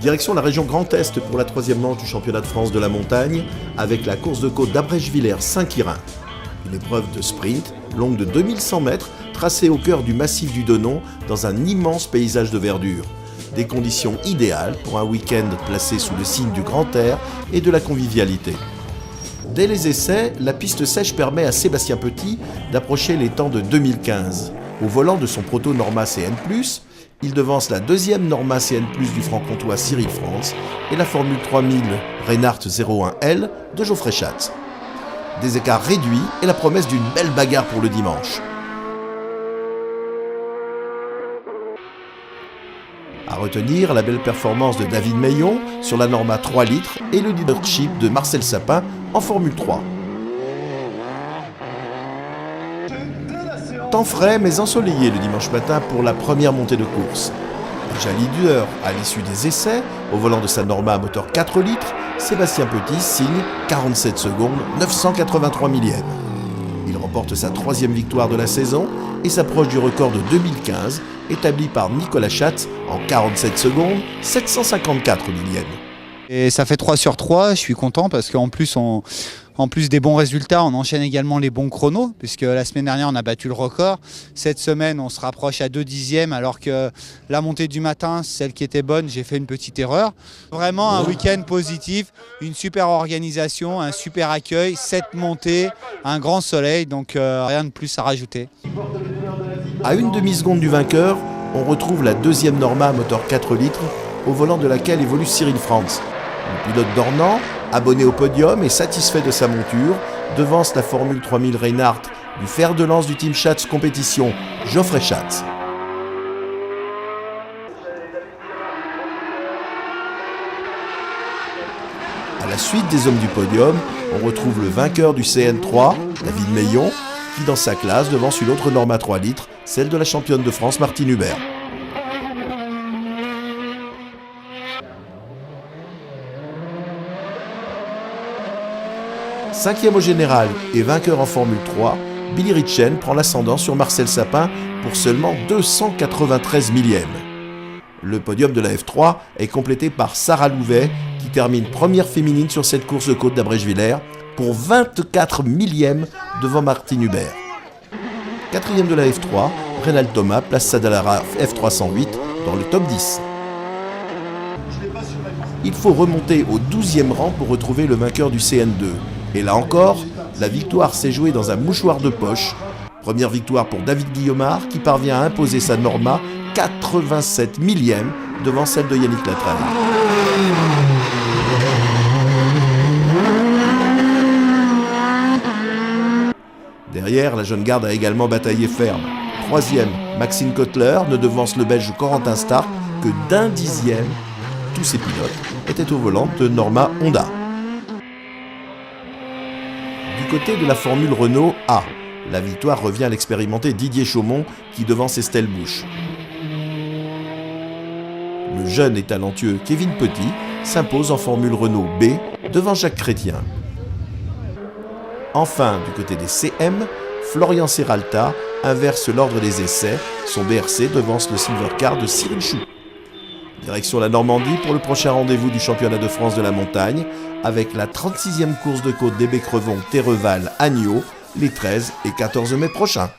Direction la région Grand Est pour la troisième manche du championnat de France de la montagne avec la course de côte d'Abrèche-Villers-Saint-Quirin. Une épreuve de sprint longue de 2100 mètres tracée au cœur du massif du Donon dans un immense paysage de verdure. Des conditions idéales pour un week-end placé sous le signe du grand air et de la convivialité. Dès les essais, la piste sèche permet à Sébastien Petit d'approcher les temps de 2015. Au volant de son proto Norma CN+, il devance la deuxième Norma CN+, du franc-comtois Cyril France et la Formule 3000 Reinhardt 01L de Geoffrey Schatz. Des écarts réduits et la promesse d'une belle bagarre pour le dimanche. À retenir la belle performance de David Meillon sur la Norma 3 litres et le leadership de Marcel Sapin en Formule 3. Temps frais mais ensoleillé le dimanche matin pour la première montée de course. Déjà leader à l'issue des essais, au volant de sa Norma à moteur 4 litres, Sébastien Petit signe 47 secondes 983 millièmes. Il remporte sa troisième victoire de la saison et s'approche du record de 2015 établi par Nicolas Schatz en 47 secondes 754 millièmes. Et ça fait 3 sur 3, je suis content parce qu'en plus, en plus des bons résultats, on enchaîne également les bons chronos, puisque la semaine dernière, on a battu le record. Cette semaine, on se rapproche à 2 dixièmes, alors que la montée du matin, celle qui était bonne, j'ai fait une petite erreur. Vraiment un week-end positif, une super organisation, un super accueil, 7 montées, un grand soleil, donc rien de plus à rajouter. À une demi-seconde du vainqueur, on retrouve la deuxième Norma à moteur 4 litres, au volant de laquelle évolue Cyril France. Le pilote dornant, abonné au podium et satisfait de sa monture, devance la Formule 3000 Reinhardt du fer de lance du team Schatz Compétition, Geoffrey Schatz. À la suite des hommes du podium, on retrouve le vainqueur du CN3, David Meillon, qui dans sa classe devance une autre Norma 3 litres, celle de la championne de France Martine Hubert. Cinquième au général et vainqueur en Formule 3, Billy Ritchen prend l'ascendant sur Marcel Sapin pour seulement 293 millièmes. Le podium de la F3 est complété par Sarah Louvet qui termine première féminine sur cette course de côte d'Abrèche-Villers pour 24 millièmes devant Martine Hubert. Quatrième de la F3, Rénal Thomas place sa Dallara F308 dans le top 10. Il faut remonter au 12e rang pour retrouver le vainqueur du CN2. Et là encore, la victoire s'est jouée dans un mouchoir de poche. Première victoire pour David Guillaumard qui parvient à imposer sa Norma 87 millièmes devant celle de Yannick Latreille. Derrière, la jeune garde a également bataillé ferme. Troisième, Maxime Kotler ne devance le Belge Corentin Stark que d'1 dixième. Tous ces pilotes étaient au volant de Norma Honda. Du côté de la Formule Renault A, la victoire revient à l'expérimenté Didier Chaumont qui devance Estelle Bouche. Le jeune et talentueux Kevin Petit s'impose en Formule Renault B devant Jacques Chrétien. Enfin, du côté des CM, Florian Serralta inverse l'ordre des essais, son BRC devance le Silver Car de Cyril Chou. Direction la Normandie pour le prochain rendez-vous du championnat de France de la montagne avec la 36e course de côte des Baies-Crevon-Théreval-Agneau les 13 et 14 mai prochains.